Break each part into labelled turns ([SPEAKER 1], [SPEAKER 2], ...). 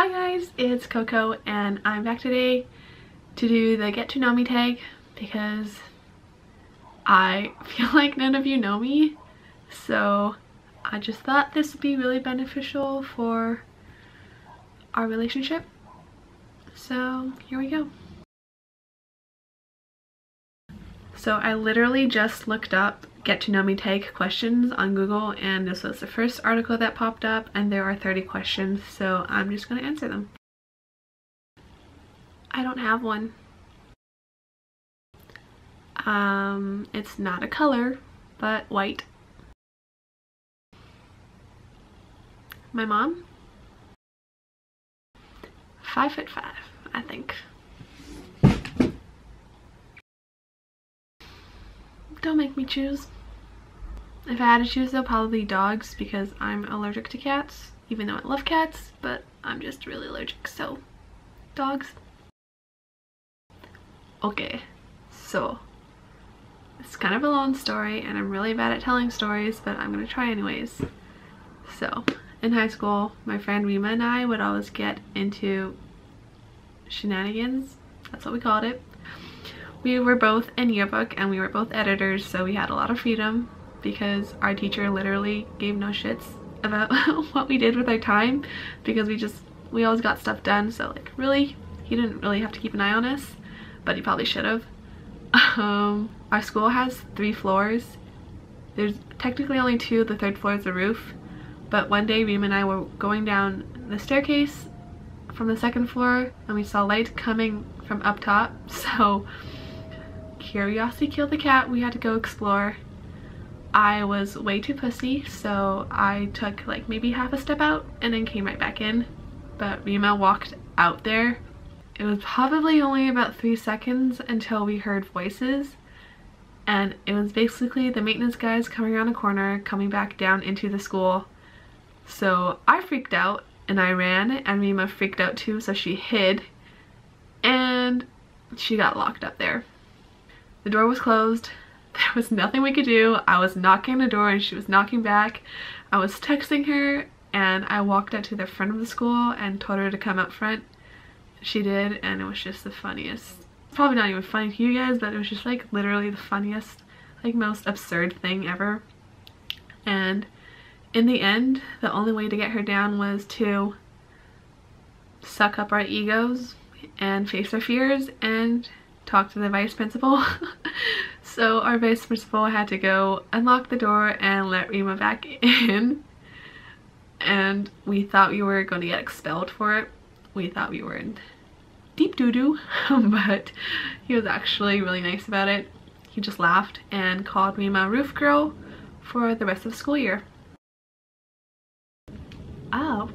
[SPEAKER 1] Hi guys, it's Coco and I'm back today to do the get to know me tag because I feel like none of you know me, so I just thought this would be really beneficial for our relationship. So here we go. So I literally just looked up get to know me tag questions on Google and this was the first article that popped up and there are 30 questions, so I'm just gonna answer them. I don't have one. It's not a color, but white. My mom? 5'5", I think. Don't make me choose. If I had to choose though, probably dogs because I'm allergic to cats, even though I love cats, but I'm just really allergic, so dogs. Okay, so it's kind of a long story and I'm really bad at telling stories, but I'm gonna try anyways. So in high school, my friend Rima and I would always get into shenanigans, that's what we called it. We were both in yearbook and we were both editors, so we had a lot of freedom because our teacher literally gave no shits about what we did with our time because we always got stuff done, so like really he didn't really have to keep an eye on us, but he probably should have. Our school has 3 floors. There's technically only 2, the 3rd floor is the roof, but one day Rima and I were going down the staircase from the 2nd floor and we saw light coming from up top, so curiosity killed the cat. We had to go explore. I was way too pussy, so I took like maybe half a step out and then came right back in, but Rima walked out there. It was probably only about 3 seconds until we heard voices, and it was basically the maintenance guys coming around a corner coming back down into the school. So I freaked out and I ran, and Rima freaked out too, so she hid and she got locked up there. The door was closed. There was nothing we could do. I was knocking on the door and she was knocking back. I was texting her and I walked out to the front of the school and told her to come out front. She did, and it was just the funniest. Probably not even funny to you guys, but it was just like literally the funniest, like most absurd thing ever. And in the end, the only way to get her down was to suck up our egos and face our fears and talk to the vice principal. So our vice principal had to go unlock the door and let Rima back in, and we thought we were going to get expelled for it. We thought we were in deep doo-doo, but he was actually really nice about it. He just laughed and called Rima roof girl for the rest of the school year. Oh.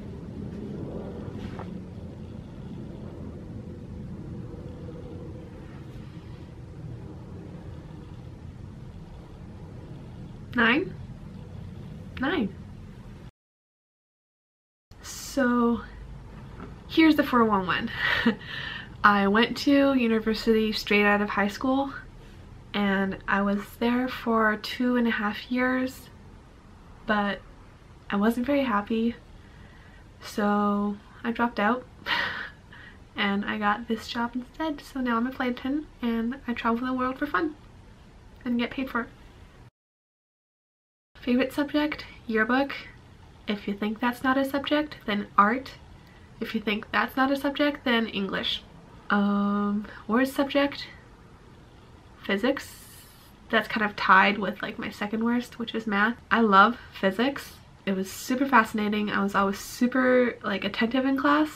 [SPEAKER 1] Nine. So here's the 411. I went to university straight out of high school and I was there for 2.5 years, but I wasn't very happy, so I dropped out and I got this job instead. So now I'm a flight attendant and I travel the world for fun and get paid for it. Favorite subject? Yearbook. If you think that's not a subject, then art. If you think that's not a subject, then English. Worst subject? Physics. That's kind of tied with like my second worst, which is math. I love physics. It was super fascinating. I was always super like attentive in class,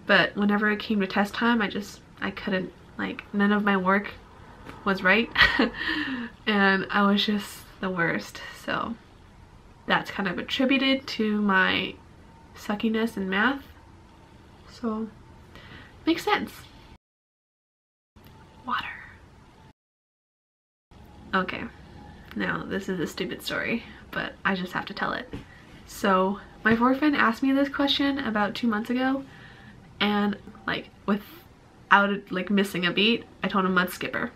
[SPEAKER 1] but whenever it came to test time, I couldn't, like none of my work was right and I was just the worst. So that's kind of attributed to my suckiness in math, so makes sense. Water. Okay, now this is a stupid story, but I just have to tell it. So my boyfriend asked me this question about 2 months ago, and like without like missing a beat, I told him mud skipper.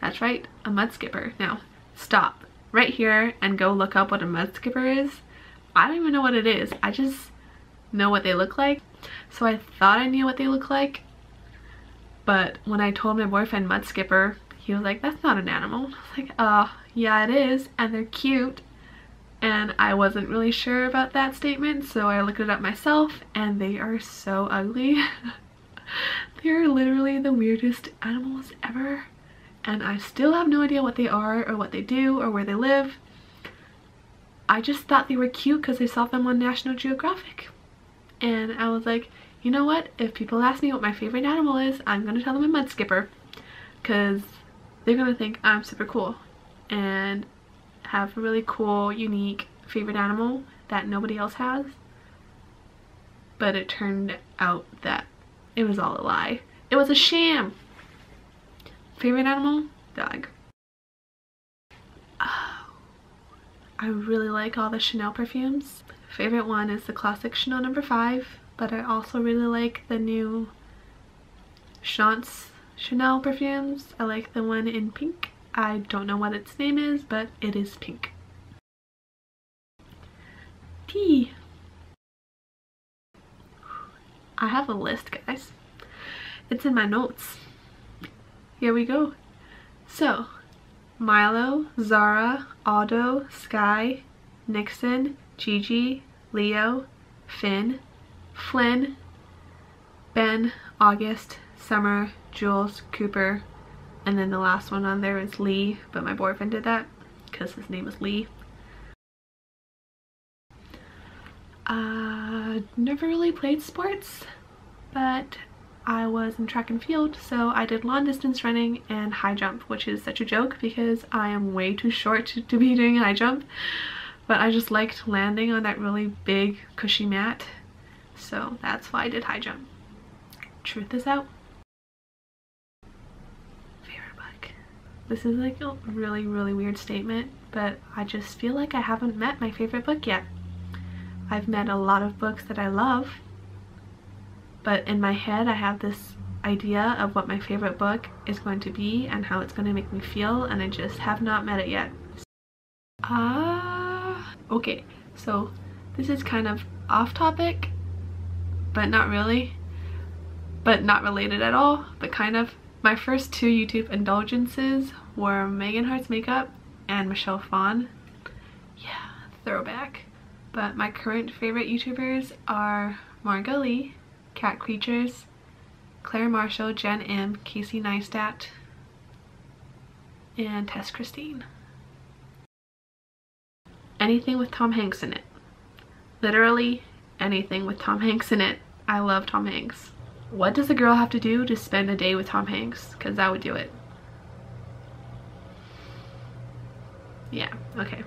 [SPEAKER 1] That's right, a mud skipper. Now stop right here and go look up what a mud skipper is. I don't even know what it is. I just know what they look like. So I thought I knew what they look like, but when I told my boyfriend mud skipper, he was like, that's not an animal. I was like, yeah it is, and they're cute. And I wasn't really sure about that statement, so I looked it up myself, and they are so ugly. They're literally the weirdest animals ever, and I still have no idea what they are or what they do or where they live. I just thought they were cute because I saw them on National Geographic, and I was like, you know what, if people ask me what my favorite animal is, I'm gonna tell them a mud skipper, because they're gonna think I'm super cool and have a really cool, unique favorite animal that nobody else has. But it turned out that it was all a lie. It was a sham. Favorite animal? Dog. Oh, I really like all the Chanel perfumes. Favorite one is the classic Chanel No. 5, but I also really like the new Chance Chanel perfumes. I like the one in pink. I don't know what its name is, but it is pink. Tea. I have a list, guys. It's in my notes. Here we go. So, Milo, Zara, Aldo, Sky, Nixon, Gigi, Leo, Finn, Flynn, Ben, August, Summer, Jules, Cooper, and then the last one on there is Lee, but my boyfriend did that because his name is Lee. Never really played sports, but I was in track and field, so I did long distance running and high jump, which is such a joke because I am way too short to be doing high jump, but I just liked landing on that really big cushy mat, so that's why I did high jump. Truth is out. Favorite book. This is like a really weird statement, but I just feel like I haven't met my favorite book yet. I've met a lot of books that I love, but in my head I have this idea of what my favorite book is going to be and how it's going to make me feel, and I just have not met it yet. Okay, so this is kind of off topic, but not really, but not related at all, but kind of. My first two YouTube indulgences were Megan Hart's Makeup and Michelle Phan. Yeah, throwback. But my current favorite YouTubers are Margot Lee, Cat Creatures, Claire Marshall, Jen M, Casey Neistat, and Tess Christine. Anything with Tom Hanks in it. Literally anything with Tom Hanks in it. I love Tom Hanks. What does a girl have to do to spend a day with Tom Hanks? Because I would do it. Yeah, okay.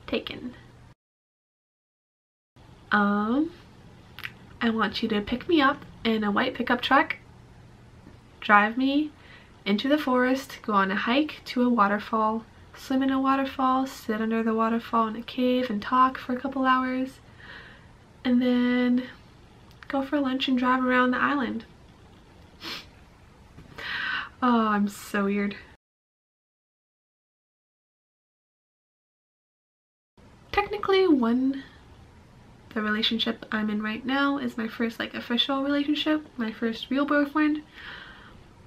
[SPEAKER 1] Taken. I want you to pick me up in a white pickup truck, drive me into the forest, go on a hike to a waterfall, swim in a waterfall, sit under the waterfall in a cave and talk for a couple hours, and then go for lunch and drive around the island. Oh, I'm so weird. Technically, the relationship I'm in right now is my first like official relationship, my first real boyfriend,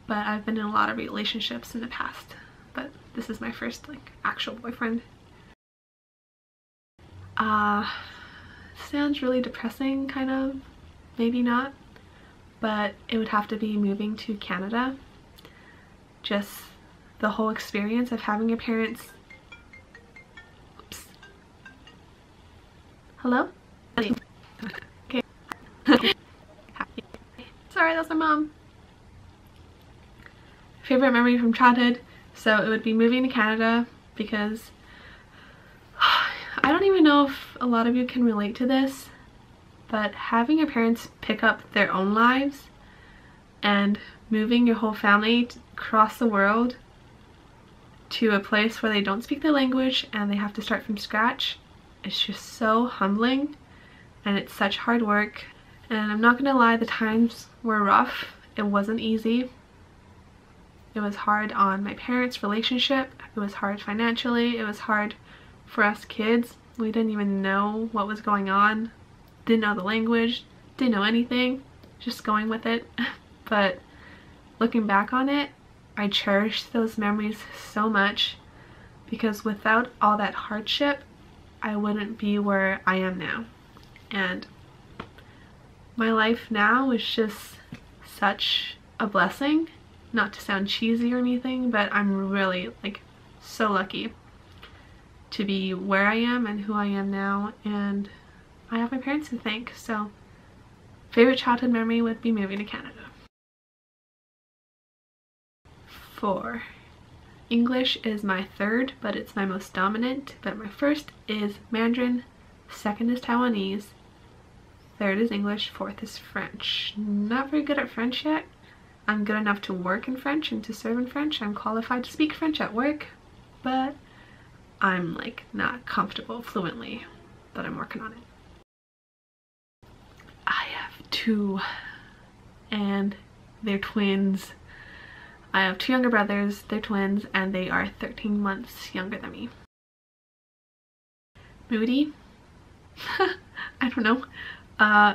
[SPEAKER 1] but I've been in a lot of relationships in the past, but this is my first like actual boyfriend. Sounds really depressing, kind of, maybe not, but it would have to be moving to Canada. Just the whole experience of having your parents. Oops. Hello? Okay. Sorry, that's my mom. Favorite memory from childhood. So it would be moving to Canada, because I don't even know if a lot of you can relate to this, but having your parents pick up their own lives and moving your whole family across the world to a place where they don't speak the language and they have to start from scratch, it's just so humbling, and it's such hard work. And I'm not gonna lie, the times were rough. It wasn't easy. It was hard on my parents' relationship, it was hard financially, it was hard for us kids. We didn't even know what was going on. didn't know the language, didn't know anything, just going with it. But looking back on it, I cherish those memories so much, because without all that hardship, I wouldn't be where I am now. And my life now is just such a blessing. Not to sound cheesy or anything, but I'm really like so lucky to be where I am and who I am now, and I have my parents to thank. So favorite childhood memory would be moving to Canada. 4. English is my third, but it's my most dominant. But my first is Mandarin, second is Taiwanese, third is English, fourth is French. Not very good at French yet. I'm good enough to work in French and to serve in French. I'm qualified to speak French at work, but I'm like not comfortable fluently, but I'm working on it. I have 2 and they're twins. I have 2 younger brothers, they're twins, and they are 13 months younger than me. Moody? I don't know.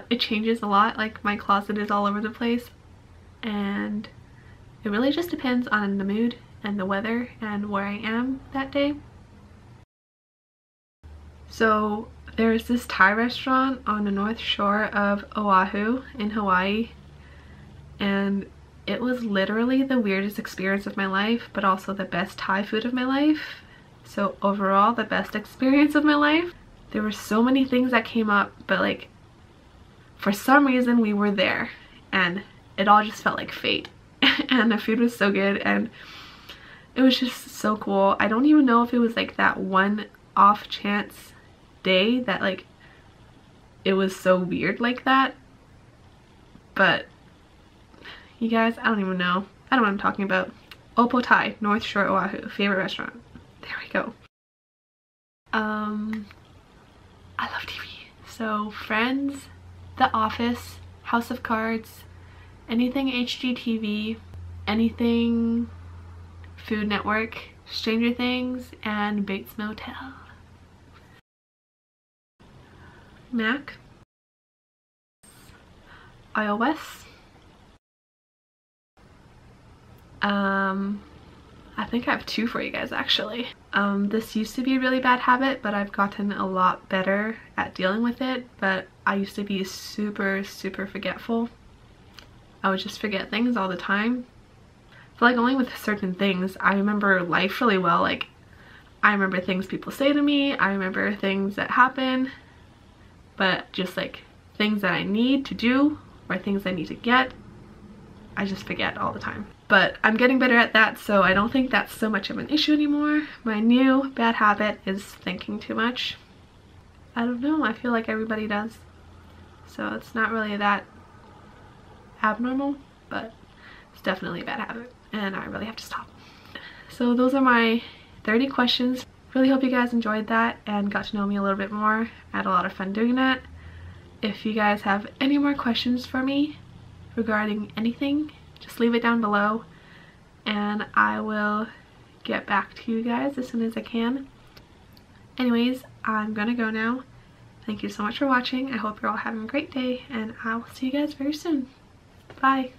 [SPEAKER 1] It changes a lot. Like, my closet is all over the place, and it really just depends on the mood and the weather and where I am that day. So there's this Thai restaurant on the north shore of Oahu in Hawaii, and it was literally the weirdest experience of my life, but also the best Thai food of my life. So overall, the best experience of my life. There were so many things that came up, but like for some reason we were there and it all just felt like fate. And the food was so good and it was just so cool. I don't even know if it was like that one off chance day that like it was so weird like that, but you guys, I don't even know. I don't know what I'm talking about. Opo Thai, North Shore, Oahu. Favorite restaurant. There we go. I love TV. So Friends, The Office, House of Cards, anything HGTV, anything Food Network, Stranger Things, and Bates Motel. Mac, iOS. I think I have 2 for you guys actually. This used to be a really bad habit, but I've gotten a lot better at dealing with it. But I used to be super forgetful. I would just forget things all the time. But like only with certain things. I remember life really well. Like I remember things people say to me. I remember things that happen. But just like things that I need to do or things I need to get, I just forget all the time. But I'm getting better at that, so I don't think that's so much of an issue anymore. My new bad habit is thinking too much. I don't know, I feel like everybody does. So it's not really that abnormal, but it's definitely a bad habit and I really have to stop. So those are my 30 questions. Really hope you guys enjoyed that and got to know me a little bit more. I had a lot of fun doing that. If you guys have any more questions for me regarding anything, just leave it down below and I will get back to you guys as soon as I can. Anyways, I'm gonna go now. Thank you so much for watching. I hope you're all having a great day and I will see you guys very soon. Bye.